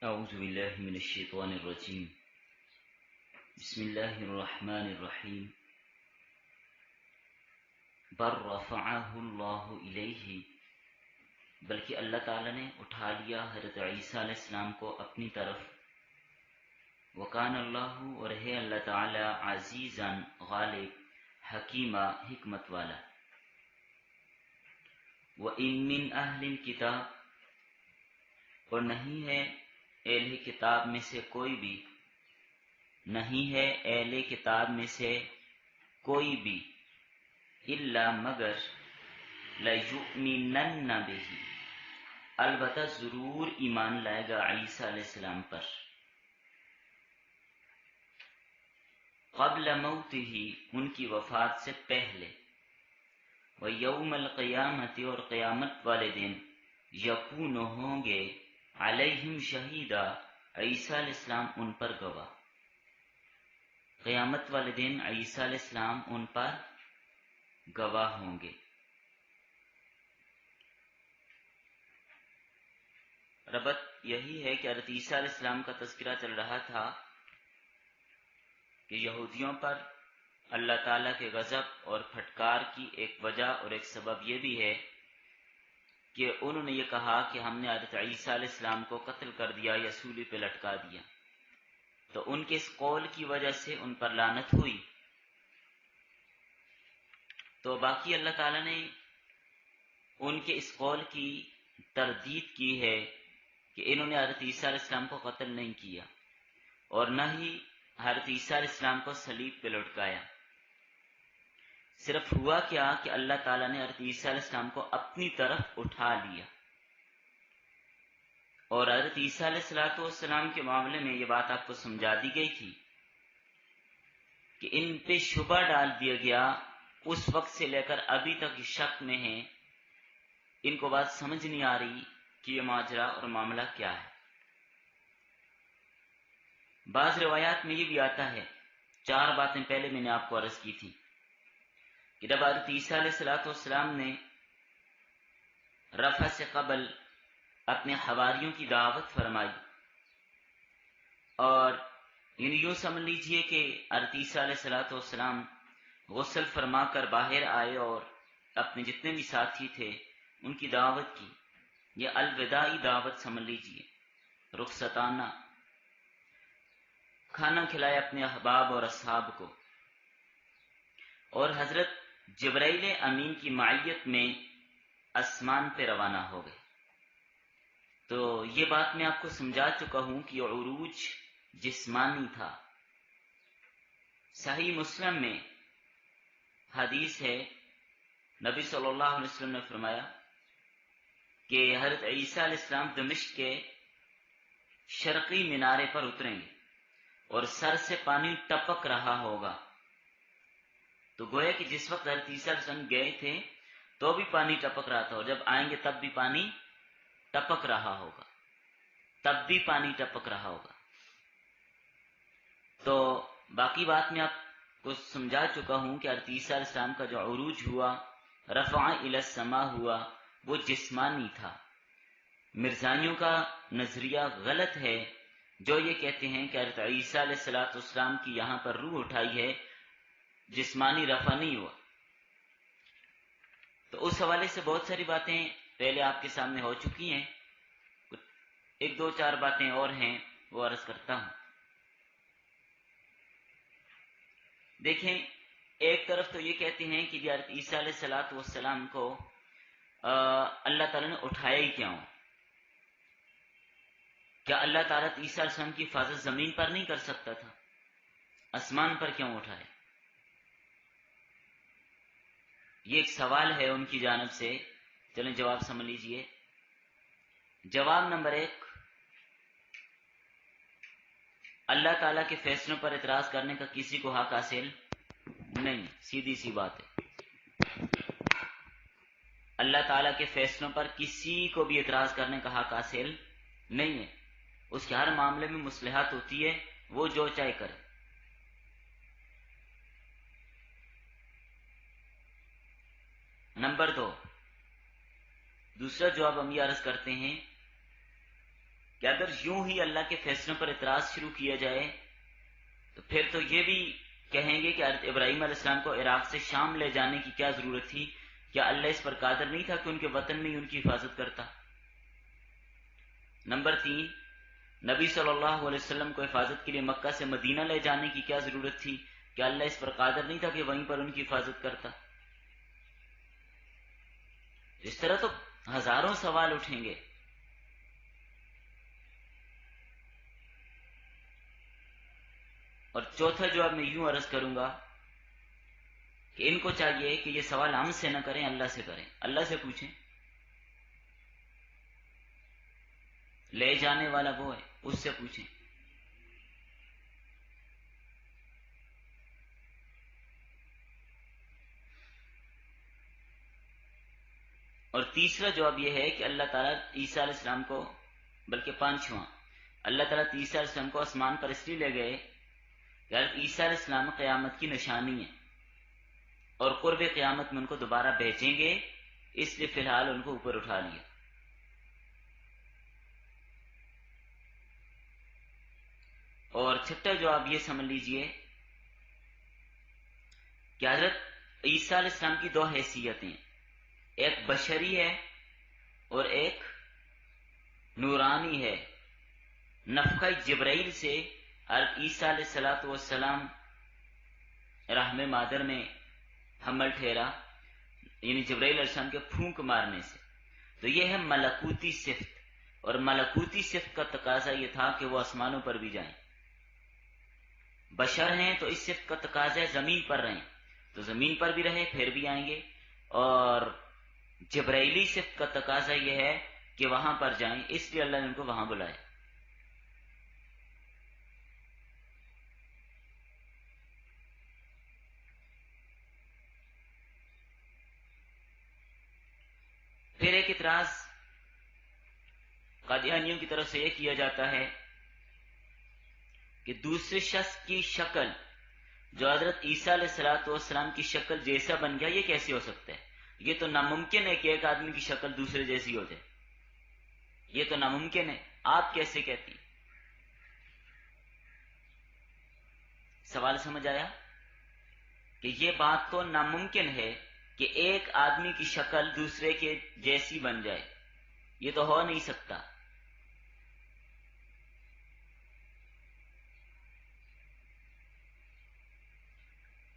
اعوذ باللہ من الشیطان الرجیم بسم اللہ الرحمن الرحیم بل رفعہ اللہ الیہ، بلکہ اللہ تعالیٰ نے اٹھا لیا حضرت عیسیٰ علیہ السلام کو اپنی طرف. وکان اللہ، اور ہے اللہ تعالیٰ عزیزاً غالب، حکیمہ حکمت والا. وَإِن مِّنْ أَهْلِ الْكِتَابِ، اور نہیں ہے اہل کتاب میں سے کوئی بھی، نہیں ہے اہل کتاب میں سے کوئی بھی، الا مگر لَيُؤْمِنَنَّ بِهِ، البتہ ضرور ایمان لائے گا عیسیٰ علیہ السلام پر، قبل موتہ، ان کی وفات سے پہلے، وَيَوْمَ الْقِيَامَةِ، اور قیامت والے دن، یکون ہوں گے، علیہم شہیدا، عیسیٰ علیہ السلام ان پر گواہ. قیامت والے دن عیسیٰ علیہ السلام ان پر گواہ ہوں گے. ربط یہی ہے کہ حضرت عیسیٰ علیہ السلام کا تذکرہ چل رہا تھا کہ یہودیوں پر اللہ تعالیٰ کے غضب اور پھٹکار کی ایک وجہ اور ایک سبب یہ بھی ہے کہ انہوں نے یہ کہا کہ ہم نے حضرت عیسیٰ علیہ السلام کو قتل کر دیا یا سولی پہ لٹکا دیا. تو ان کے اس قول کی وجہ سے ان پر لعنت ہوئی. تو باقی اللہ تعالیٰ نے ان کے اس قول کی تردید کی ہے کہ انہوں نے حضرت عیسیٰ علیہ السلام کو قتل نہیں کیا اور نہ ہی حضرت عیسیٰ علیہ السلام کو صلیب پہ لٹکایا. صرف ہوا کیا کہ اللہ تعالیٰ نے حضرت عیسیٰ علیہ السلام کو اپنی طرف اٹھا لیا. اور حضرت عیسیٰ علیہ السلام کے معاملے میں یہ بات آپ کو سمجھا دی گئی تھی کہ ان پہ شبہ ڈال دیا گیا، اس وقت سے لے کر ابھی تک شک میں ہیں، ان کو بات سمجھ نہیں آ رہی کہ یہ ماجرا اور معاملہ کیا ہے. بعض روایات میں یہ بھی آتا ہے، 4 باتیں پہلے میں نے آپ کو عرض کی تھی کہ جب حضرت عیسیٰ علیہ السلام نے رفع سے قبل اپنے حواریوں کی دعوت فرمائی، اور یوں سمجھ لیجئے کہ حضرت عیسیٰ علیہ السلام غسل فرما کر باہر آئے اور اپنے جتنے بھی ساتھی تھے ان کی دعوت کی. یہ الوداعی دعوت سمجھ لیجئے، رخصتانہ. کھانا کھلایا اپنے احباب اور اصحاب کو، اور حضرت جبرائیل امین کی معیت میں آسمان پہ روانہ ہو گئے. تو یہ بات میں آپ کو سمجھا چکا ہوں کہ عروج جسمانی تھا. صحیح مسلم میں حدیث ہے، نبی صلی اللہ علیہ وسلم نے فرمایا کہ حضرت عیسیٰ علیہ السلام دمشق کے شرقی مینارے پر اتریں گے اور سر سے پانی ٹپک رہا ہوگا. تو گویا کہ جس وقت حضرت عیسیٰ علیہ السلام گئے تھے تو بھی پانی ٹپک رہا تھا، اور جب آئیں گے تب بھی پانی ٹپک رہا ہوگا، تب بھی پانی ٹپک رہا ہوگا. تو باقی بات میں آپ کو سمجھا چکا ہوں کہ حضرت عیسیٰ علیہ السلام کا جو عروج ہوا، رفع الی السماء ہوا، وہ جسمانی تھا. مرزائیوں کا نظریہ غلط ہے جو یہ کہتے ہیں کہ حضرت عیسیٰ علیہ السلام کی یہاں پر روح اٹھائی ہے، جسمانی رفع نہیں ہوا. تو اس حوالے سے بہت ساری باتیں پہلے آپ کے سامنے ہو چکی ہیں. 1-2-4 باتیں اور ہیں، وہ عرض کرتا ہوں. دیکھیں، ایک طرف تو یہ کہتے ہیں کہ حضرت عیسیٰ علیہ السلام کو اللہ تعالیٰ نے اٹھایا ہی کیوں؟ کیا اللہ تعالیٰ عیسیٰ علیہ السلام کی حفاظت زمین پر نہیں کر سکتا تھا؟ آسمان پر کیوں اٹھائے؟ یہ ایک سوال ہے ان کی جانب سے. چلیں جواب سمجھ لیجئے. جواب نمبر 1، اللہ تعالیٰ کے فیصلوں پر اعتراض کرنے کا کسی کو حق حاصل نہیں. سیدھی سی بات ہے، اللہ تعالیٰ کے فیصلوں پر کسی کو بھی اعتراض کرنے کا حق حاصل نہیں ہے. اس کے ہر معاملے میں مصلحت ہوتی ہے، وہ جو چاہے کرے. نمبر 2، دوسرا جواب ہم یہ عرض کرتے ہیں کہ اگر یوں ہی اللہ کے فیصلوں پر اعتراض شروع کیا جائے تو پھر تو یہ بھی کہیں گے کہ حضرت ابراہیم علیہ السلام کو عراق سے شام لے جانے کی کیا ضرورت تھی؟ کیا اللہ اس پر قادر نہیں تھا کہ ان کے وطن میں ہی ان کی حفاظت کرتا؟ نمبر 3، نبی صلی اللہ علیہ وسلم کو حفاظت کے لیے مکہ سے مدینہ لے جانے کی کیا ضرورت تھی؟ کیا اللہ اس پر قادر نہیں تھا کہ وہیں پر ان کی حفاظت کرتا؟ اس طرح تو ہزاروں سوال اٹھیں گے۔ اور چوتھا جواب میں یوں عرض کروں گا کہ ان کو چاہیے کہ یہ سوال ہم سے نہ کریں، اللہ سے کریں، اللہ سے پوچھیں۔ لے جانے والا وہ ہے، اس سے پوچھیں۔ اور تیسرا جواب یہ ہے کہ اللہ تعالیٰ عیسیٰ علیہ السلام کو، بلکہ پانچواں، اللہ تعالیٰ عیسیٰ علیہ السلام کو آسمان پر اس لیے لے گئے کہ حضرت عیسیٰ علیہ السلام قیامت کی نشانی ہے اور قرب قیامت میں ان کو دوبارہ بھیجیں گے، اس لیے فی الحال ان کو اوپر اٹھا لیا۔ اور چھٹا جواب یہ سمجھ لیجئے کہ حضرت عیسیٰ علیہ السلام کی 2 حیثیتیں، ایک بشری ہے اور ایک نورانی ہے۔ نفخہ جبرائیل سے حضرت عیسیٰ علیہ السلام رحم مادر میں حمل ٹھہرا، یعنی جبرائیل علیہ السلام کے پھونک مارنے سے۔ تو یہ ہے ملکوتی صفت، اور ملکوتی صفت کا تقاضا یہ تھا کہ وہ آسمانوں پر بھی جائیں۔ بشر ہیں تو اس صفت کا تقاضا ہے زمین پر رہیں، تو زمین پر بھی رہے پھر بھی آئیں گے، اور جبرائیلی صفت کا تقاضا یہ ہے کہ وہاں پر جائیں، اس لیے اللہ نے ان کو وہاں بلائے۔ پھر ایک اعتراض قادیانیوں کی طرف سے یہ کیا جاتا ہے کہ دوسرے شخص کی شکل جو حضرت عیسیٰ علیہ السلام کی شکل جیسا بن گیا، یہ کیسے ہو سکتا ہے؟ یہ تو ناممکن ہے کہ ایک آدمی کی شکل دوسرے جیسی ہو جائے، یہ تو ناممکن ہے، آپ کیسے کہتی ہیں؟ سوال سمجھ آیا کہ یہ بات تو ناممکن ہے کہ ایک آدمی کی شکل دوسرے کے جیسی بن جائے، یہ تو ہو نہیں سکتا۔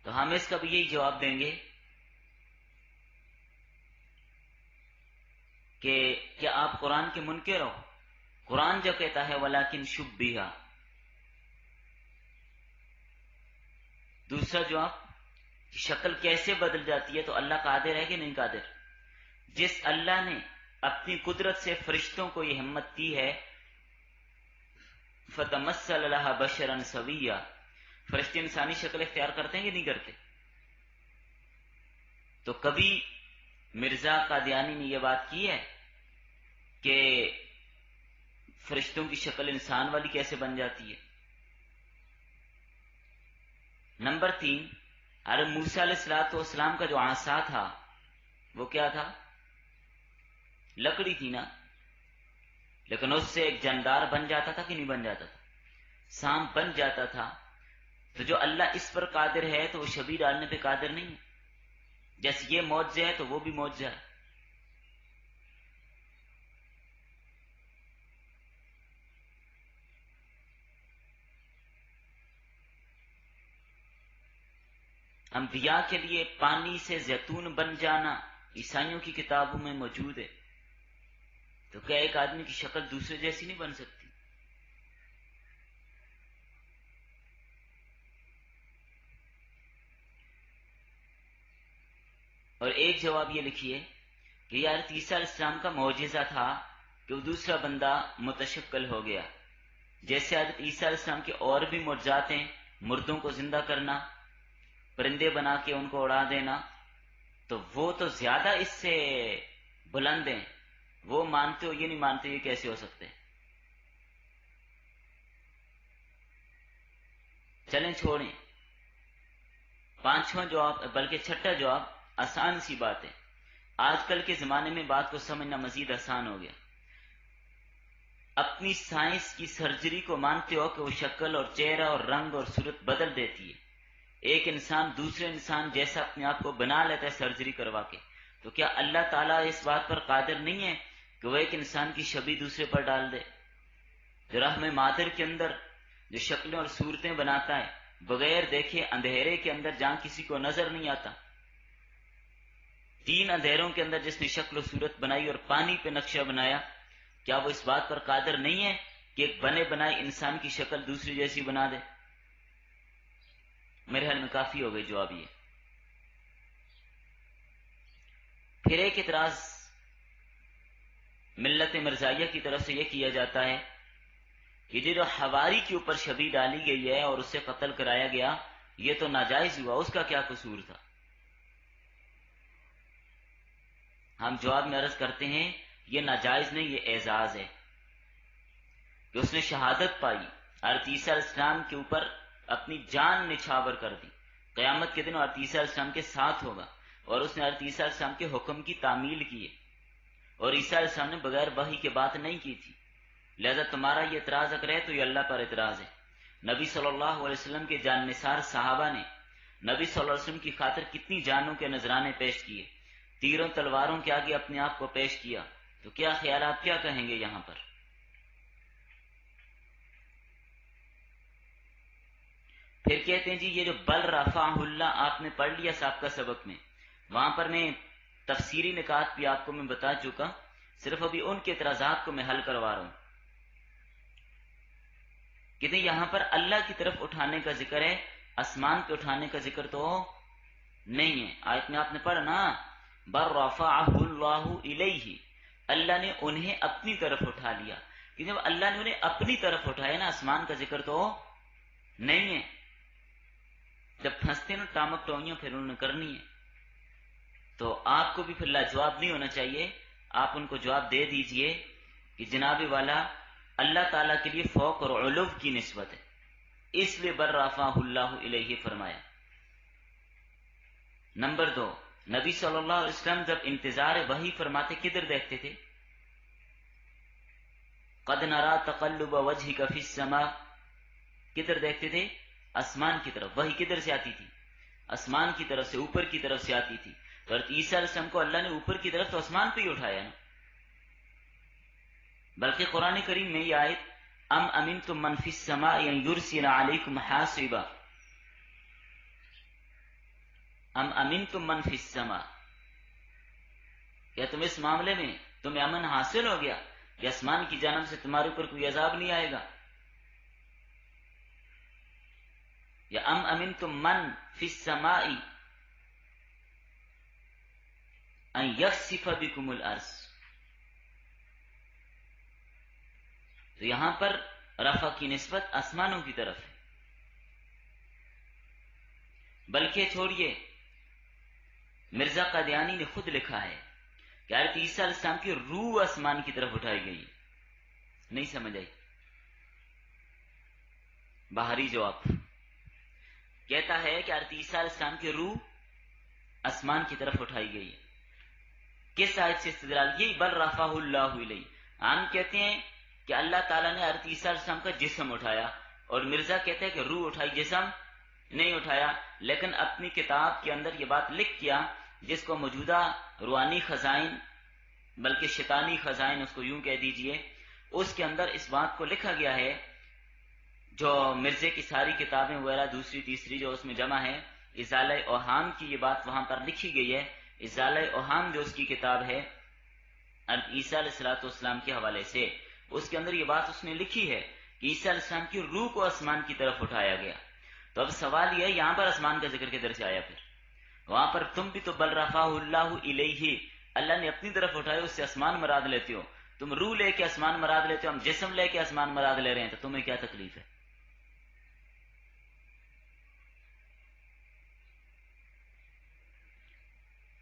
تو ہم اس کا بھی یہی جواب دیں گے کہ کیا آپ قرآن کے منکر ہو؟ قرآن جو کہتا ہے وَلَٰكِن شُبِّهَ۔ دوسرا جواب، شکل کیسے بدل جاتی ہے؟ تو اللہ قادر ہے کہ نہیں قادر؟ جس اللہ نے اپنی قدرت سے فرشتوں کو یہ ہمت دی ہے، فَتَمَثَّلَ لَهَا بَشَرًا سَوِيًّا، فرشتے انسانی شکل اختیار کرتے ہیں کہ نہیں کرتے؟ تو کبھی مرزا قادیانی نے یہ بات کی ہے کہ فرشتوں کی شکل انسان والی کیسے بن جاتی ہے؟ نمبر 3، حضرت موسیٰ علیہ السلام کا جو عصا تھا وہ کیا تھا؟ لکڑی تھی نا، لیکن اس سے ایک جاندار بن جاتا تھا کہ نہیں بن جاتا تھا؟ سانپ بن جاتا تھا۔ تو جو اللہ اس پر قادر ہے تو وہ شبیہ ڈالنے پہ قادر نہیں ہے؟ جیسے یہ معجزہ ہے تو وہ بھی معجزہ ہے۔ انبیاء کے لیے پانی سے زیتون بن جانا عیسائیوں کی کتابوں میں موجود ہے، تو کیا ایک آدمی کی شکل دوسرے جیسی نہیں بن سکتی؟ اور ایک جواب یہ لکھیے کہ یہ حضرت عیسیٰ علیہ السلام کا معجزہ تھا کہ وہ دوسرا بندہ متشکل ہو گیا، جیسے حضرت عیسیٰ علیہ السلام کے اور بھی معجزات ہیں، مردوں کو زندہ کرنا، پرندے بنا کے ان کو اڑا دینا، تو وہ تو زیادہ اس سے بلند ہیں، وہ مانتے ہو یہ نہیں مانتے، یہ کیسے ہو سکتے؟ چلیں چھوڑیں۔ پانچواں جواب، بلکہ چھٹا جواب آسان سی بات ہے، آج کل کے زمانے میں بات کو سمجھنا مزید آسان ہو گیا۔ اپنی سائنس کی سرجری کو مانتے ہو کہ وہ شکل اور چہرہ اور رنگ اور صورت بدل دیتی ہے، ایک انسان دوسرے انسان جیسا اپنے آپ کو بنا لیتا ہے سرجری کروا کے، تو کیا اللہ تعالیٰ اس بات پر قادر نہیں ہے کہ وہ ایک انسان کی شبیہ دوسرے پر ڈال دے؟ جو رحم مادر کے اندر جو شکلیں اور صورتیں بناتا ہے بغیر دیکھے، اندھیرے کے اندر جہاں کسی کو نظر نہیں آتا، 3 اندھیروں کے اندر جس نے شکل و صورت بنائی اور پانی پہ نقشہ بنایا، کیا وہ اس بات پر قادر نہیں ہے کہ ایک بنے بنائے انسان کی شکل دوسری جیسی بنا دے؟ میرے خیال میں کافی ہو گئی جواب یہ۔ پھر ایک اعتراض ملت مرزائیہ کی طرف سے یہ کیا جاتا ہے کہ جو حواری کے اوپر شبیہ ڈالی گئی ہے اور اسے قتل کرایا گیا، یہ تو ناجائز ہوا، اس کا کیا قصور تھا؟ ہم جواب میں عرض کرتے ہیں یہ ناجائز نہیں، یہ اعزاز ہے کہ اس نے شہادت پائی، حضرت عیسیٰ علیہ السلام کے اوپر اپنی جان نچھاور کر دی، قیامت کے دن حضرت عیسیٰ علیہ السلام کے ساتھ ہوگا، اور اس نے حضرت عیسیٰ علیہ السلام کے حکم کی تعمیل کی ہے، اور عیسیٰ علیہ السلام نے بغیر وحی کے بات نہیں کی تھی، لہذا تمہارا یہ اعتراض اگر ہے تو یہ اللہ پر اعتراض ہے۔ نبی صلی اللہ علیہ وسلم کے جان نثار صحابہ نے نبی صلی اللہ علیہ وسلم کی خاطر کتنی جانوں کے نذرانے پیش کیے، تیروں تلواروں کے آگے اپنے آپ کو پیش کیا، تو کیا خیالات کیا کہیں گے یہاں پر؟ پھر کہتے ہیں جی یہ جو بل رفعہ اللہ آپ نے پڑھ لیا سابقہ سبق میں، وہاں پر میں تفسیری نکات بھی آپ کو میں بتا چکا، صرف ابھی ان کے اعتراضات کو میں حل کروا رہا ہوں۔ کہتے ہیں یہاں پر اللہ کی طرف اٹھانے کا ذکر ہے، آسمان پہ اٹھانے کا ذکر تو نہیں ہے۔ آیت میں آپ نے پڑھا نا، بل رفعہ اللہ الیہ، اللہ نے انہیں اپنی طرف اٹھا لیا، کہ جب اللہ نے انہیں اپنی طرف اٹھایا نا، آسمان کا ذکر تو نہیں ہے۔ جب پھنستے نا ٹامک ٹوئیاں پھر انہوں نے کرنی ہے، تو آپ کو بھی پھر لاجواب نہیں ہونا چاہیے، آپ ان کو جواب دے دیجئے کہ جناب والا اللہ تعالیٰ کے لیے فوق اور علو کی نسبت ہے، اس لیے بل رفعہ اللہ الیہ فرمایا۔ نمبر 2، نبی صلی اللہ علیہ وسلم جب انتظار وحی فرماتے کدھر دیکھتے تھے؟ قد نرا تقلب وجهک فی السماء، کدھر دیکھتے تھے؟ آسمان کی طرف۔ وحی کدھر سے آتی تھی؟ آسمان کی طرف سے، اوپر کی طرف سے آتی تھی۔ تو حضرت عیسیٰ علیہ السلام کو اللہ نے اوپر کی طرف تو آسمان پہ ہی اٹھایا نا، بلکہ قرآن کریم میں یہ آیت ام امنتم من فی السماء ان یرسل علیکم حاصبا، ام امنتم من فی السماء، کیا تم اس معاملے میں تمہیں امن حاصل ہو گیا کہ آسمان کی جانب سے تمہارے اوپر کوئی عذاب نہیں آئے گا؟ یا ام امنتم من فی السماء ان یخسف بکم الارض، تو یہاں پر رفع کی نسبت آسمانوں کی طرف ہے۔ بلکہ چھوڑیے، مرزا قادیانی نے خود لکھا ہے کہ حضرت عیسیٰ علیہ السلام کی روح آسمان کی طرف اٹھائی گئی، نہیں سمجھ آئی؟ باہری جواب کہتا ہے کہ حضرت عیسیٰ علیہ السلام کی روح آسمان کی طرف اٹھائی گئی ہے۔ کس آیت سے استدلال؟ یہی بل رفعہ اللہ الیہ۔ ہم کہتے ہیں کہ اللہ تعالیٰ نے حضرت عیسیٰ علیہ السلام کا جسم اٹھایا، اور مرزا کہتے ہیں کہ روح اٹھائی، جسم نہیں اٹھایا۔ لیکن اپنی کتاب کے اندر یہ بات لکھ کیا، جس کو موجودہ روحانی خزائن بلکہ شیطانی خزائن اس کو یوں کہہ دیجئے، اس کے اندر اس بات کو لکھا گیا ہے، جو مرزے کی ساری کتابیں وغیرہ دوسری تیسری جو اس میں جمع ہے، ازالہ اوہام کی یہ بات وہاں پر لکھی گئی ہے۔ ازالہ اوہام جو اس کی کتاب ہے عیسیٰ علیہ السلام کے حوالے سے، اس کے اندر یہ بات اس نے لکھی ہے کہ عیسیٰ علیہ السلام کی روح کو آسمان کی طرف اٹھایا گیا۔ تو اب سوال یہ ہے یہاں پر آسمان کا ذکر کدھر سے آیا؟ پھر وہاں پر تم بھی تو بل رفعہ اللہ الیہ، اللہ نے اپنی طرف اٹھایا، اس سے آسمان مراد لیتے ہو، تم روح لے کے آسمان مراد لیتے ہو، ہم جسم لے کے آسمان مراد لے رہے ہیں، تو تمہیں کیا تکلیف ہے؟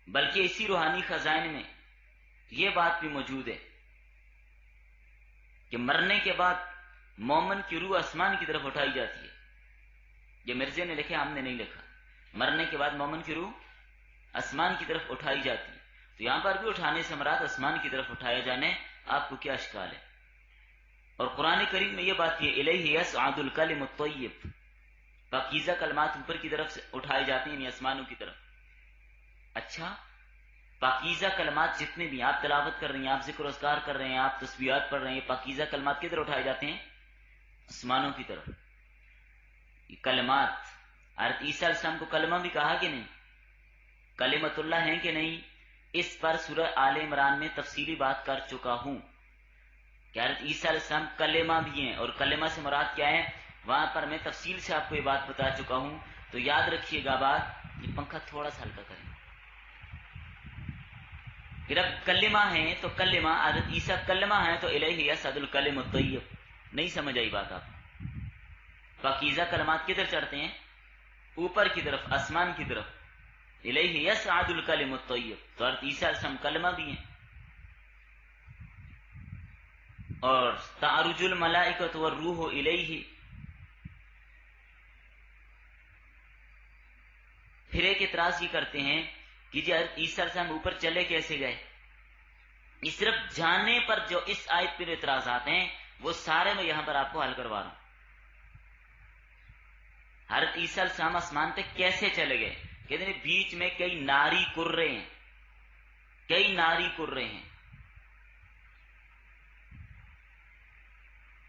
بلکہ اسی روحانی خزائن میں یہ بات بھی موجود ہے کہ مرنے کے بعد مومن کی روح آسمان کی طرف اٹھائی جاتی ہے۔ یہ مرزے نے لکھا، ہم نے نہیں لکھا۔ مرنے کے بعد مومن کی روح آسمان کی طرف اٹھائی جاتی ہے، تو یہاں پر بھی اٹھانے سے مراد آسمان کی طرف اٹھایا جانے، آپ کو کیا اشکال ہے؟ اور قرآن کریم میں یہ بات ہے الیہ یصعد الکلم الطیب، پاکیزہ کلمات اوپر کی طرف سے اٹھائے جاتے ہیں، یعنی آسمانوں کی طرف. اچھا، پاکیزہ کلمات جتنے بھی آپ تلاوت کر رہے ہیں، آپ ذکر و اذکار کر رہے ہیں، آپ تسبیحات پڑھ رہے ہیں، پاکیزہ کلمات کدھر اٹھائے جاتے ہیں؟ آسمانوں کی طرف. یہ کلمات، حضرت عیسیٰ علیہ السلام کو کلمہ بھی کہا کہ نہیں؟ کلمت اللہ ہیں کہ نہیں؟ اس پر سورہ آل عمران میں تفصیلی بات کر چکا ہوں کہ حضرت عیسیٰ علیہ السلام کلمہ بھی ہیں، اور کلمہ سے مراد کیا ہے وہاں پر میں تفصیل سے آپ کو یہ بات بتا چکا ہوں. تو یاد رکھیے گا بات. یہ پنکھا تھوڑا سا ہلکا کریں. پھر اب کلمہ ہیں تو کلمہ، حضرت عیسیٰ کلمہ ہیں تو الیہ یصعد الکلم الطیب. نہیں سمجھ آئی بات آپ؟ پاکیزہ کلمات کدھر چڑھتے ہیں؟ اوپر کی طرف، آسمان کی طرف. الیہ یصعد الکلم الطیب، تو حضرت عیسیٰ علیہ السلام کلمہ بھی ہیں. اور تعرج الملائکۃ والروح الیہ. پھر ایک اعتراض یہ کرتے ہیں کہ جی حضرت عیسیٰ علیہ السلام اوپر چلے کیسے گئے؟ اس صرف جانے پر جو اس آیت پر اعتراضات ہیں وہ سارے میں یہاں پر آپ کو حل کروا رہا ہوں. حضرت عیسیٰ علیہ السلام آسمان پہ کیسے چلے گئے؟ کہتے ہیں بیچ میں کئی ناری کرے ہیں، کئی ناری کرے ہیں.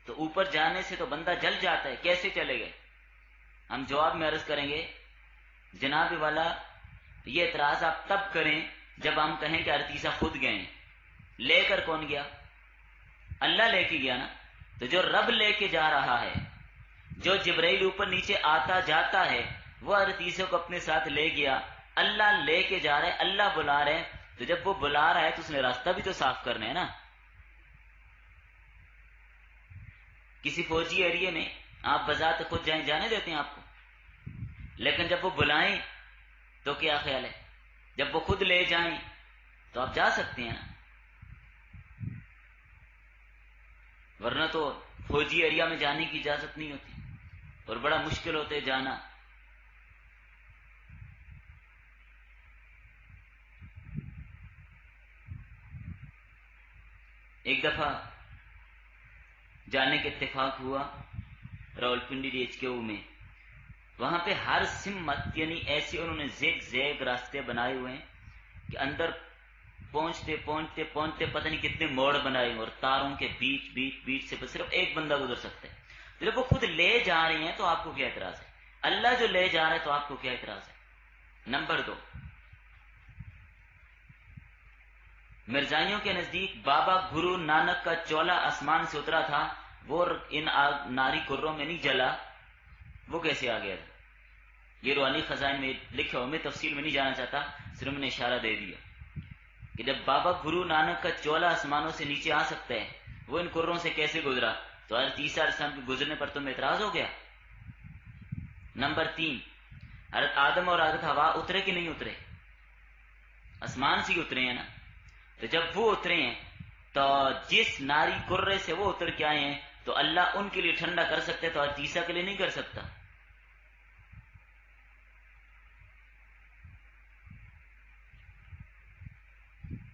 تو اوپر جانے سے تو بندہ جل جاتا ہے، کیسے چلے گئے؟ ہم جواب میں عرض کریں گے جناب والا یہ اعتراض آپ تب کریں جب ہم کہیں کہ حضرت عیسیٰ خود گئے. لے کر کون گیا؟ اللہ لے کے گیا نا. تو جو رب لے کے جا رہا ہے، جو جبرائیل اوپر نیچے آتا جاتا ہے، وہ حضرت عیسیٰ کو اپنے ساتھ لے گیا. اللہ لے کے جا رہا ہے، اللہ بلا رہے ہیں. تو جب وہ بلا رہا ہے تو اس نے راستہ بھی تو صاف کرنا ہے نا. کسی فوجی ایریے میں آپ بذات خود جائیں، جانے دیتے ہیں آپ کو؟ لیکن جب وہ بلائیں تو کیا خیال ہے؟ جب وہ خود لے جائیں تو آپ جا سکتے ہیں نا. ورنہ تو فوجی ایریا میں جانے کی اجازت نہیں ہوتی اور بڑا مشکل ہوتا ہے جانا. ایک دفعہ جانے کے اتفاق ہوا راولپنڈی ڈی ایچ کے او میں. وہاں پہ ہر سمت یعنی ایسے انہوں نے زیگ زیگ راستے بنائے ہوئے ہیں کہ اندر پہنچتے پہنچتے پہنچتے پتہ نہیں کتنے موڑ بنائے ہوئے، اور تاروں کے بیچ بیچ بیچ سے صرف ایک بندہ گزر سکتا ہے. جب وہ خود لے جا رہے ہیں تو آپ کو کیا اعتراض ہے؟ اللہ جو لے جا رہا ہے تو آپ کو کیا اعتراض ہے؟ نمبر 2، مرزائیوں کے نزدیک بابا گرو نانک کا چولا آسمان سے اترا تھا، وہ ان ناری کروں میں نہیں جلا، وہ کیسے آ گیا تھا؟ یہ روحانی خزائن میں لکھا ہوا، میں تفصیل میں نہیں جانا چاہتا، صرف میں نے اشارہ دے دیا کہ جب بابا گرو نانک کا چولا آسمانوں سے نیچے آ سکتا ہے، وہ ان کروں سے کیسے گزرا؟ تو حضرت عیسیٰ علیہ السلام کے گزرنے پر تمہیں اعتراض ہو گیا. نمبر 3، حضرت آدم اور حضرت حوا اترے کہ نہیں اترے؟ آسمان سے ہی اترے ہیں نا. تو جب وہ اترے ہیں تو جس ناری کرے سے وہ اتر کے آئے ہیں تو اللہ ان کے لیے ٹھنڈا کر سکتے تو حضرت عیسیٰ کے لیے نہیں کر سکتا.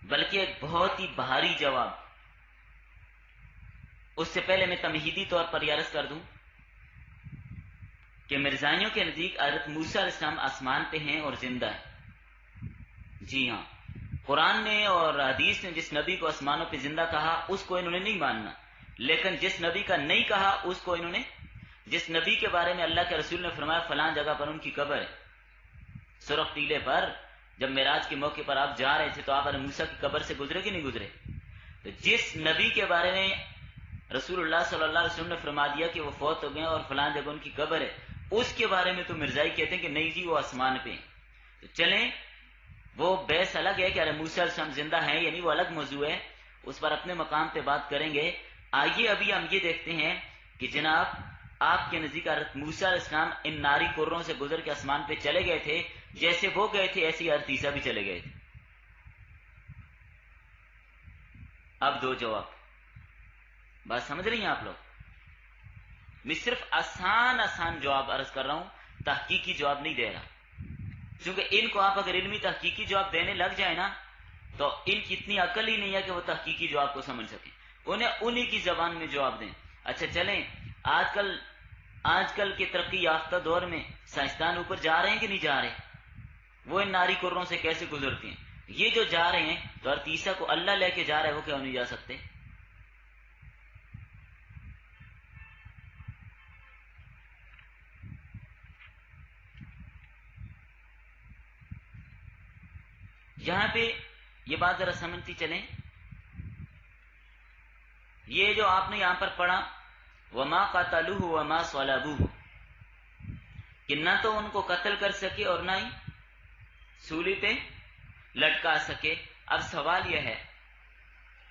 بلکہ ایک بہت ہی بھاری جواب. اس سے پہلے میں تمہیدی طور پر یہ عرض کر دوں کہ مرزائیوں کے نزدیک حضرت موسیٰ علیہ السلام آسمان پہ ہیں اور زندہ ہیں. جی ہاں، قرآن نے اور حدیث نے جس نبی کو آسمانوں پہ زندہ کہا اس کو انہوں نے نہیں ماننا، لیکن جس نبی کا نہیں کہا اس کو انہوں نے، جس نبی کے بارے میں اللہ کے رسول نے فرمایا فلاں جگہ پر ان کی قبر ہے، سرخ ٹیلے پر جب معراج کے موقع پر آپ جا رہے تھے تو آپ موسیٰ کی قبر سے گزرے کہ نہیں گزرے؟ تو جس نبی کے بارے میں رسول اللہ صلی اللہ علیہ وسلم نے فرما دیا کہ وہ فوت ہو گئے اور فلاں جگہ ان کی قبر ہے، اس کے بارے میں تو مرزائی کہتے ہیں کہ نہیں جی وہ آسمان پہ ہیں. تو چلیں، وہ بحث الگ ہے کہ موسیٰ علیہ السلام زندہ ہیں یعنی وہ الگ موضوع ہے، اس پر اپنے مقام پہ بات کریں گے. آئیے ابھی ہم یہ دیکھتے ہیں کہ جناب آپ کے نزدیک حضرت موسیٰ علیہ السلام ان ناری کروں سے گزر کے آسمان پہ چلے گئے تھے، جیسے وہ گئے تھے ایسے ہی حضرت عیسیٰ بھی چلے گئے تھے. اب 2 جواب. بات سمجھ رہی ہیں آپ لوگ؟ میں صرف آسان جواب عرض کر رہا ہوں، تحقیقی جواب نہیں دے رہا، کیونکہ ان کو آپ اگر علمی تحقیقی جواب دینے لگ جائیں نا تو ان کی اتنی عقل ہی نہیں ہے کہ وہ تحقیقی جواب کو سمجھ سکیں. انہیں انہی کی زبان میں جواب دیں. اچھا چلیں، آج کل کے ترقی یافتہ دور میں سائنسدان اوپر جا رہے ہیں کہ نہیں جا رہے؟ وہ ان ناری کروں سے کیسے گزرتے ہیں؟ یہ جو جا رہے ہیں تو حضرت عیسیٰ کو اللہ لے کے جا رہا ہے، وہ کیوں نہیں جا سکتے؟ یہاں پہ یہ بات ذرا سمجھتی چلیں، یہ جو آپ نے یہاں پر پڑھا وما قتلوہ وما صلبوہ، کہ نہ تو ان کو قتل کر سکے اور نہ ہی سولی پہ لٹکا سکے۔ اب سوال یہ ہے،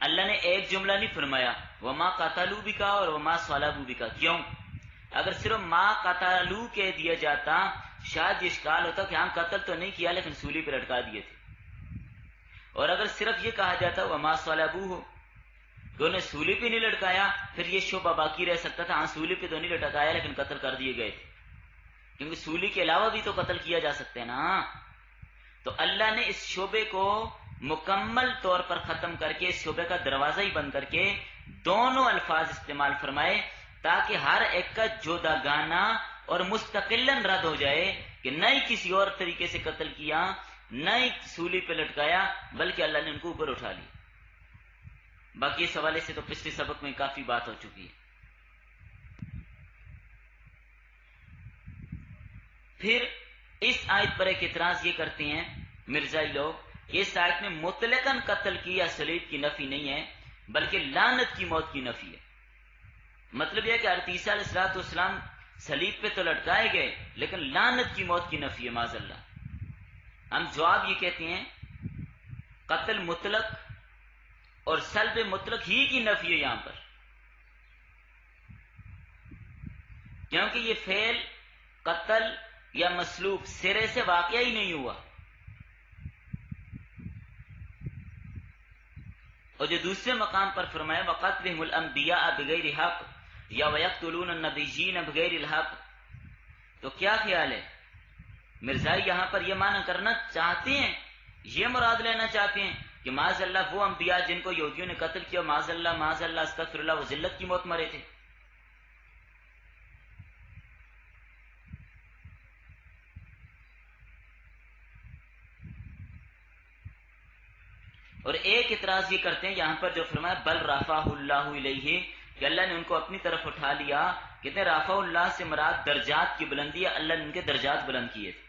اللہ نے ایک جملہ نہیں فرمایا وما قتلوا بکا اور وما صلبوا بکا، کیوں؟ اگر صرف ما قتلوا کہہ دیا جاتا شاید یہ اشکال ہوتا کہ ہم قتل تو نہیں کیا لیکن سولی پہ لٹکا دیے تھے، اور اگر صرف یہ کہا جاتا وما صلبوہ کہ انہیں سولی پہ نہیں لٹکایا، پھر یہ شبہ باقی رہ سکتا تھا ہاں سولی پہ تو نہیں لٹکایا لیکن قتل کر دیے گئے تھے، کیونکہ سولی کے علاوہ بھی تو قتل کیا جا سکتا ہے نا۔ تو اللہ نے اس شعبے کو مکمل طور پر ختم کر کے، اس شعبے کا دروازہ ہی بند کر کے دونوں الفاظ استعمال فرمائے تاکہ ہر ایک کا جداگانہ اور مستقلاً رد ہو جائے کہ نہ ہی کسی اور طریقے سے قتل کیا، نہ ہی سولی پہ لٹکایا، بلکہ اللہ نے ان کو اوپر اٹھا لیا۔ باقی اس حوالے سے تو پچھلے سبق میں کافی بات ہو چکی ہے۔ پھر اس آیت پر ایک اعتراض یہ کرتے ہیں مرزائی لوگ، اس آیت میں مطلقاً قتل کی یا صلیب کی نفی نہیں ہے بلکہ لعنت کی موت کی نفی ہے۔ مطلب یہ کہ حضرت عیسیٰ علیہ السلام صلیب پہ تو لٹکائے گئے لیکن لعنت کی موت کی نفی ہے معاذ اللہ۔ ہم جواب یہ کہتے ہیں قتل مطلق اور سلب مطلق ہی کی نفی ہے یہاں پر، کیونکہ یہ فعل قتل یا مسلوب سرے سے واقعہ ہی نہیں ہوا، اور جو دوسرے مقام پر فرمایا وَقَتْلِهِمُ الْأَنْبِيَاءَ بِغَيْرِ حَقٍّ یا وَيَقْتُلُونَ النَّبِيِّينَ بِغَيْرِ الْحَقِّ، تو کیا خیال ہے؟ مرزائی یہاں پر یہ معنی کرنا چاہتے ہیں، یہ مراد لینا چاہتے ہیں کہ معاذ اللہ وہ انبیاء جن کو یہودیوں نے قتل کیا معاذ اللہ استغفر اللہ وہ ذلت کی موت مرے تھے؟ اور ایک اعتراض یہ کرتے ہیں یہاں پر جو فرمایا بل رفعہ اللہ الیہ، کہ اللہ نے ان کو اپنی طرف اٹھا لیا، کہتے ہیں رفع اللہ سے مراد درجات کی بلندی ہے، اللہ نے ان کے درجات بلند کیے تھے،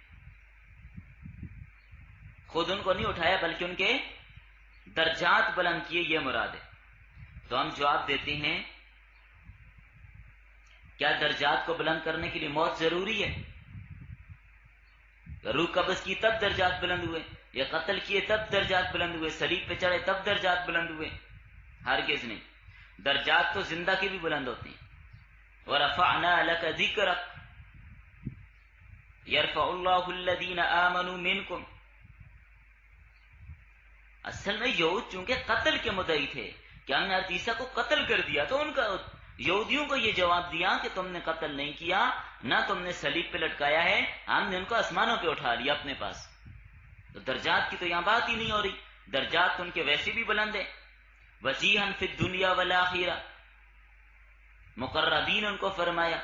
خود ان کو نہیں اٹھایا بلکہ ان کے درجات بلند کیے، یہ مراد ہے۔ تو ہم جواب دیتے ہیں کیا درجات کو بلند کرنے کے لیے موت ضروری ہے؟ روح قبض کی تب درجات بلند ہوئے، یا قتل کیے تب درجات بلند ہوئے، صلیب پہ چڑھے تب درجات بلند ہوئے؟ ہرگز نہیں، درجات تو زندہ کے بھی بلند ہوتے ہیں۔ وَرَفَعْنَا لَكَ ذِكْرَكَ يَرْفَعُ اللَّهُ الَّذِينَ آمَنُوا مِنْكُمْ۔ اصل میں یہود چونکہ قتل کے مدعی تھے کہ ہم نے حضرت عیسیٰ کو قتل کر دیا، تو ان کا یہودیوں کو یہ جواب دیا کہ تم نے قتل نہیں کیا، نہ تم نے صلیب پہ لٹکایا ہے، ہم نے ان کو آسمانوں پہ اٹھا لیا اپنے پاس۔ تو درجات کی تو یہاں بات ہی نہیں ہو رہی، درجات ان کے ویسے بھی بلند ہیں، وجیہاً فی الدنیا والآخرہ، مقربین ان کو فرمایا،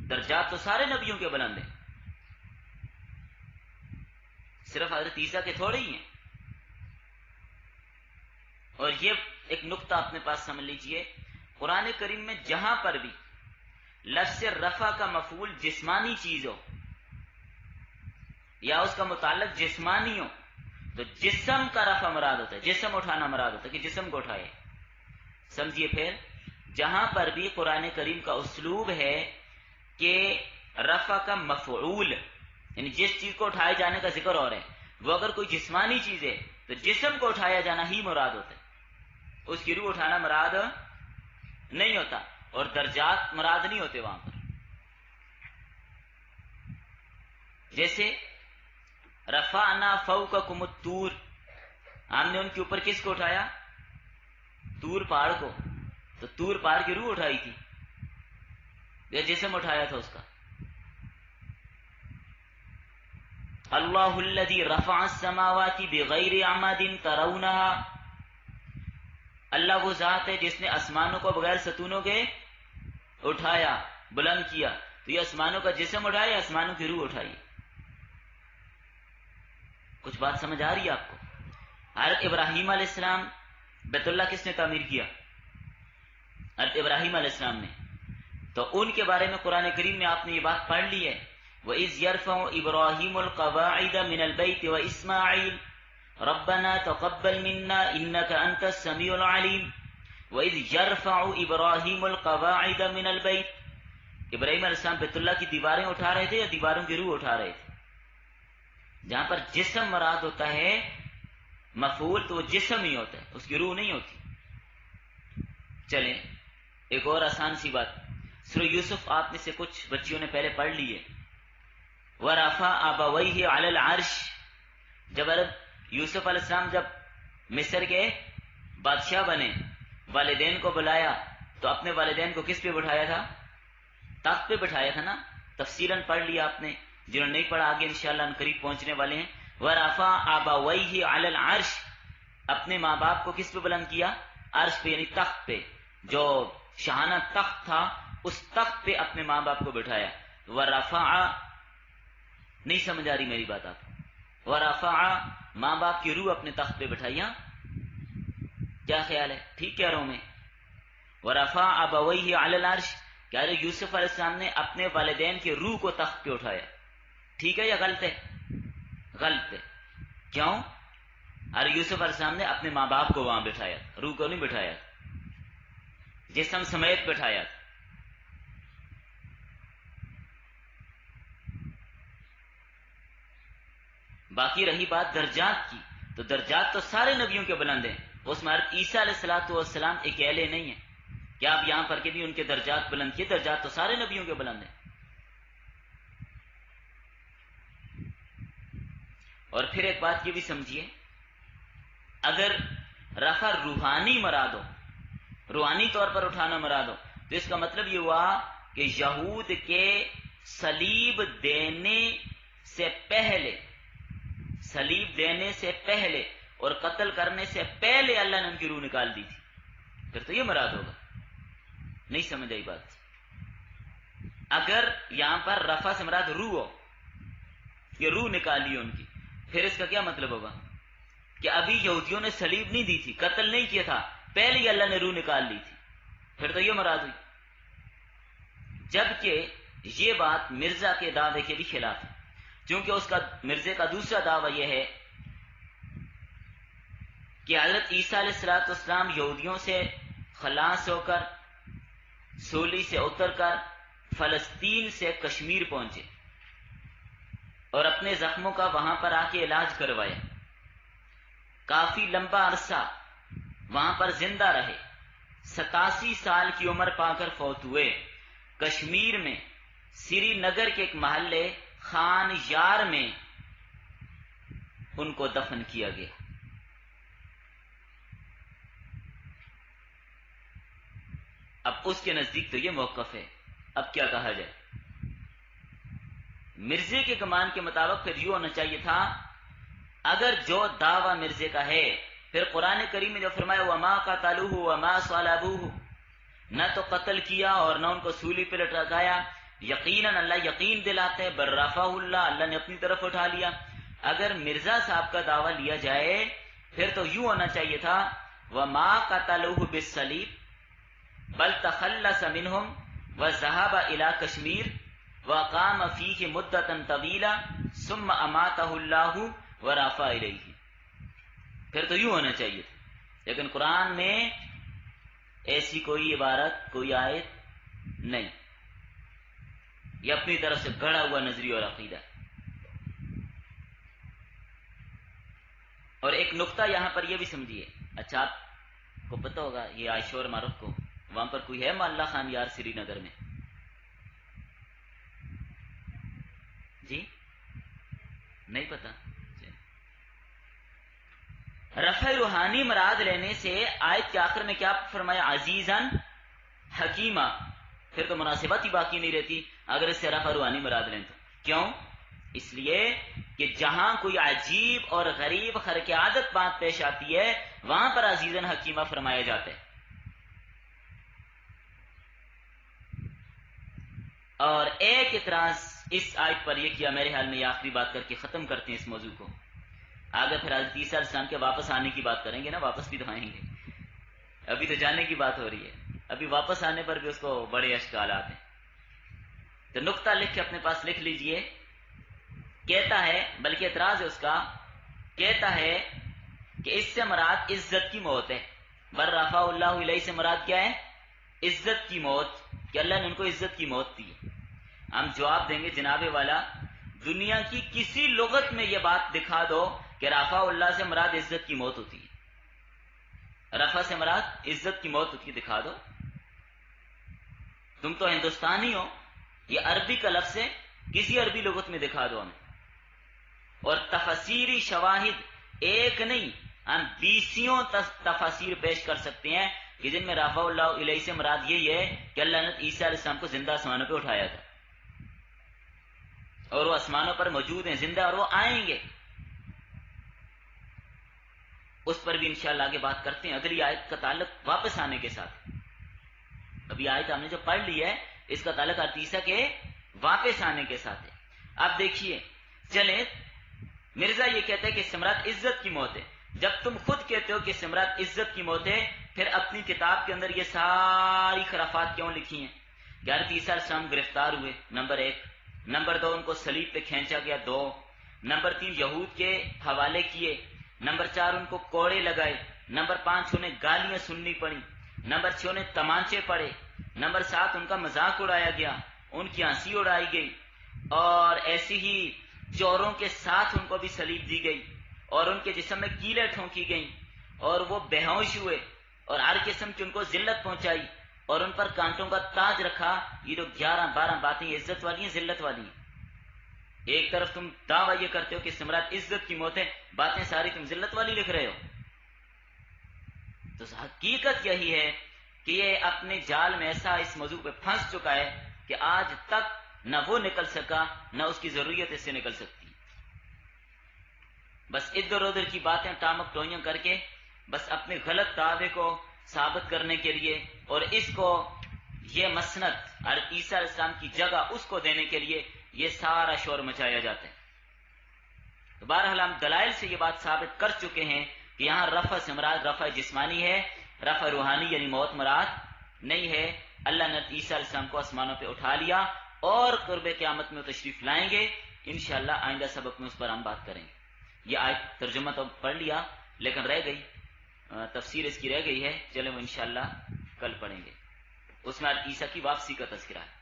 درجات تو سارے نبیوں کے بلند ہیں، صرف حضرت عیسیٰ کے تھوڑے ہی ہیں۔ اور یہ ایک نقطہ اپنے پاس سمجھ لیجئے، قرآن کریم میں جہاں پر بھی لفظ رفع کا مفعول جسمانی چیز ہو یا اس کا متعلق جسمانی ہو تو جسم کا رفع مراد ہوتا ہے، جسم اٹھانا مراد ہوتا ہے کہ جسم کو اٹھائے۔ سمجھیے پھر جہاں پر بھی قرآن کریم کا اسلوب ہے کہ رفع کا مفعول یعنی جس چیز کو اٹھائے جانے کا ذکر ہو رہا ہے وہ اگر کوئی جسمانی چیز ہے تو جسم کو اٹھایا جانا ہی مراد ہوتا ہے، اس کی روح اٹھانا مراد نہیں ہوتا، اور درجات مراد نہیں ہوتے وہاں پر۔ جیسے رفعنا فوقکم الطور، ہم نے ان کے اوپر کس کو اٹھایا؟ طور پہاڑ کو، تو طور پہاڑ کی روح اٹھائی تھی یا جسم اٹھایا تھا اس کا؟ اللہ الذی رفع السماوات بغیر عمد ترونها، اللہ وہ ذات ہے جس نے آسمانوں کو بغیر ستونوں کے اٹھایا، بلند کیا، تو یہ آسمانوں کا جسم اٹھایا یا آسمانوں کی روح اٹھائی؟ کچھ بات سمجھ آ رہی ہے آپ کو؟ حضرت ابراہیم علیہ السلام بیت اللہ کس نے تعمیر کیا؟ حضرت ابراہیم علیہ السلام نے. تو ان کے بارے میں قرآن کریم میں آپ نے یہ بات پڑھ لی ہے، وَإِذْ يَرْفَعُ إِبْرَاهِيمُ الْقَوَاعِدَ مِنَ الْبَيْتِ وَإِسْمَاعِيلُ رَبَّنَا تَقَبَّلْ مِنَّا إِنَّكَ أَنْتَ السَّمِيعُ الْعَلِيمُ. وَإِذْ يَرْفَعُ إِبْرَاهِيمُ الْقَوَاعِدَ مِنَ الْبَيْتِ. ابراہیم علیہ السلام بیت اللہ کی دیواریں اٹھا رہے تھے یا دیواروں کی روح اٹھا رہے تھے؟ جہاں پر جسم مراد ہوتا ہے مفعول، تو وہ جسم ہی ہوتا ہے، اس کی روح نہیں ہوتی. چلیں ایک اور آسان سی بات، سورہ یوسف آپ میں سے کچھ بچیوں نے پہلے پڑھ لی ہے. وَرَفَعَ أَبَوَيْهِ عَلَى الْعَرْشِ. جب یوسف علیہ السلام جب مصر کے بادشاہ بنے، والدین کو بلایا تو اپنے والدین کو کس پہ بٹھایا تھا؟ تخت پہ بٹھایا تھا نا. تفصیلاً پڑھ لیا آپ نے، جنہوں نے نہیں پڑھا آگے انشاءاللہ ان قریب پہنچنے والے ہیں. وَرَفَعَ أَبَوَيْهِ عَلَى الْعَرْشِ. اپنے ماں باپ کو کس پہ بلند کیا؟ عرش پہ، یعنی تخت پہ. جو شاہانہ تخت تھا اس تخت پہ اپنے ماں باپ کو بٹھایا. وَرَفَعَ، نہیں سمجھ آ رہی میری بات آپ کو؟ وَرَفَعَ، ماں باپ کی روح اپنے تخت پہ بٹھائی. کیا خیال ہے؟ ٹھیک کہہ رہا ہوں میں؟ وَرَفَعَ أَبَوَيْهِ عَلَى الْعَرْشِ، کہہ رہے یوسف علیہ السلام نے اپنے والدین کی روح کو تخت پہ اٹھایا. ٹھیک ہے یا غلط ہے؟ غلط ہے. کیوں؟ ارے یوسف علیہ السلام نے اپنے ماں باپ کو وہاں بٹھایا، روح کو نہیں بٹھایا، جسم سمیت بٹھایا. باقی رہی بات درجات کی، تو درجات تو سارے نبیوں کے بلند ہیں. اس میں حضرت عیسیٰ علیہ السلام اکیلے نہیں ہیں کہ آپ یہاں پر کے بھی ان کے درجات بلند کیے. درجات تو سارے نبیوں کے بلند ہیں. اور پھر ایک بات یہ بھی سمجھیے، اگر رفع روحانی مراد ہو، روحانی طور پر اٹھانا مراد ہو، تو اس کا مطلب یہ ہوا کہ یہود کے صلیب دینے سے پہلے اور قتل کرنے سے پہلے اللہ نے ان کی روح نکال دی تھی. پھر تو یہ مراد ہوگا. نہیں سمجھ آئی بات؟ اگر یہاں پر رفع سے مراد روح ہو، یہ روح نکالی ان کی، پھر اس کا کیا مطلب ہوگا؟ کہ ابھی یہودیوں نے صلیب نہیں دی تھی، قتل نہیں کیا تھا، پہلے ہی اللہ نے روح نکال لی تھی. پھر تو یہ مراد ہوئی. جبکہ یہ بات مرزا کے دعوے کے بھی خلاف ہے، کیونکہ اس کا مرزے کا دوسرا دعویٰ یہ ہے کہ حضرت عیسیٰ علیہ السلام یہودیوں سے خلاص ہو کر، سولی سے اتر کر فلسطین سے کشمیر پہنچے اور اپنے زخموں کا وہاں پر آ کے علاج کروایا. کافی لمبا عرصہ وہاں پر زندہ رہے، 87 سال کی عمر پا کر فوت ہوئے. کشمیر میں سری نگر کے ایک محلے خان یار میں ان کو دفن کیا گیا. اب اس کے نزدیک تو یہ موقف ہے. اب کیا کہا جائے؟ مرزے کے گمان کے مطابق پھر یوں ہونا چاہیے تھا، اگر جو دعویٰ مرزے کا ہے، پھر قرآن کریم میں جو فرمایا وَمَا قَتَلُوهُ وَمَا صَلَبُوهُ، نہ تو قتل کیا اور نہ ان کو سولی پہ لٹکایا. یقیناً اللہ یقین دلاتے ہیں، بل رفعہ اللہ نے اپنی طرف اٹھا لیا. اگر مرزا صاحب کا دعویٰ لیا جائے پھر تو یوں ہونا چاہیے تھا وَمَا قَتَلُوهُ بِالصَّلِيبِ بل تخلص منهم وذهب الى کشمیر وقام فیہ مدتا طویلا ثم اماتہ اللہ ورفع الیہ. پھر تو یوں ہونا چاہیے تھا. لیکن قرآن میں ایسی کوئی عبارت، کوئی آیت نہیں. یہ اپنی طرف سے گڑا ہوا نظریہ اور عقیدہ. اور ایک نقطہ یہاں پر یہ بھی سمجھیے. اچھا آپ کو پتہ ہوگا یہ عائشہ اور معروف کو، وہاں پر کوئی ہے محلہ خان یار سری نگر میں؟ جی نہیں پتا. رفع روحانی مراد لینے سے آیت کے آخر میں کیا فرمایا؟ عزیزاً حکیمہ. پھر تو مناسبت ہی باقی نہیں رہتی اگر اس سے رفع روحانی مراد لیں تو. کیوں؟ اس لیے کہ جہاں کوئی عجیب اور غریب خرق عادت بات پیش آتی ہے وہاں پر عزیزاً حکیمہ فرمایا جاتا ہے. اور ایک اعتراض اس آیت پر یہ کیا، میرے حال میں یہ آخری بات کر کے ختم کرتے ہیں اس موضوع کو، آگے پھر حضرت عیسیٰ علیہ السلام کے واپس آنے کی بات کریں گے نا، واپس بھی تو آئیں گے، ابھی تو جانے کی بات ہو رہی ہے، ابھی واپس آنے پر بھی اس کو بڑے اشکالات ہیں۔ تو نقطہ لکھ کے اپنے پاس لکھ لیجئے، کہتا ہے، بلکہ اعتراض ہے اس کا، کہتا ہے کہ اس سے مراد عزت کی موت ہے، بر رفع اللہ علیہ سے مراد کیا ہے؟ عزت کی موت، کہ اللہ نے ان کو عزت کی موت دی ہے۔ ہم جواب دیں گے جناب والا، دنیا کی کسی لغت میں یہ بات دکھا دو کہ رفع اللہ سے مراد عزت کی موت ہوتی ہے، رفع سے مراد عزت کی موت ہوتی ہے، دکھا دو۔ تم تو ہندوستانی ہو، یہ عربی کا لفظ ہے، کسی عربی لغت میں دکھا دو ہمیں۔ اور تفسیری شواہد ایک نہیں، ہم بیسیوں تفاسیر پیش کر سکتے ہیں کہ جن میں رفع اللہ علیہ سے مراد یہی ہے کہ اللہ نے عیسیٰ علیہ السلام کو زندہ آسمانوں پہ اٹھایا تھا، اور وہ آسمانوں پر موجود ہیں زندہ، اور وہ آئیں گے، اس پر بھی انشاءاللہ آگے بات کرتے ہیں۔ اگلی آیت کا تعلق واپس آنے کے ساتھ، ابھی آیت ہم نے جو پڑھ لی ہے اس کا تعلق حضرت عیسیٰ کے واپس آنے کے ساتھ ہے۔ اب دیکھیے، چلیں، مرزا یہ کہتے ہیں کہ سمرات عزت کی موت ہے، جب تم خود کہتے ہو کہ سمرات عزت کی موت ہے، پھر اپنی کتاب کے اندر یہ ساری خرافات کیوں لکھی ہیں کہ حضرت عیسیٰ علیہ السلام گرفتار ہوئے، نمبر 1، نمبر 2 ان کو صلیب پہ کھینچا گیا، 2، نمبر 3 یہود کے حوالے کیے، نمبر 4 ان کو کوڑے لگائے، نمبر 5 انہیں گالیاں سننی پڑی، نمبر 6 انہیں تمانچے پڑے، نمبر 7 ان کا مذاق اڑایا گیا، ان کی ہنسی اڑائی گئی، اور ایسی ہی چوروں کے ساتھ ان کو بھی صلیب دی گئی، اور ان کے جسم میں کیلیں ٹھونکی گئیں، اور وہ بے ہوش ہوئے، اور ہر قسم کی ان کو ذلت پہنچائی، اور ان پر کانٹوں کا تاج رکھا۔ یہ جو 11-12 باتیں عزت والی ہیں ذلت والی ہیں؟ ایک طرف تم دعویٰ یہ کرتے ہو کہ سمرات عزت کی موت ہے، باتیں ساری تم ذلت والی لکھ رہے ہو۔ تو حقیقت یہی ہے کہ یہ اپنے جال میں ایسا اس موضوع پہ پھنس چکا ہے کہ آج تک نہ وہ نکل سکا، نہ اس کی ضروریت اس سے نکل سکتی۔ بس ادھر ادھر کی باتیں ٹامک ٹوئیاں کر کے، بس اپنے غلط دعوے کو ثابت کرنے کے لیے، اور اس کو یہ مسند حضرت عیسیٰ علیہ السلام کی جگہ اس کو دینے کے لیے یہ سارا شور مچایا جاتا ہے۔ تو بہرحال ہم دلائل سے یہ بات ثابت کر چکے ہیں کہ یہاں رفع سے مراد رفع جسمانی ہے، رفع روحانی یعنی موت مراد نہیں ہے۔ اللہ نے عیسیٰ علیہ السلام کو آسمانوں پہ اٹھا لیا، اور قرب قیامت میں وہ تشریف لائیں گے، انشاءاللہ آئندہ سبق میں اس پر ہم بات کریں گے۔ یہ آیت ترجمہ تو پڑھ لیا، لیکن رہ گئی تفسیر اس کی رہ گئی ہے، چلیں وہ انشاءاللہ کل پڑھیں گے، اس میں عیسیٰ کی واپسی کا تذکرہ ہے۔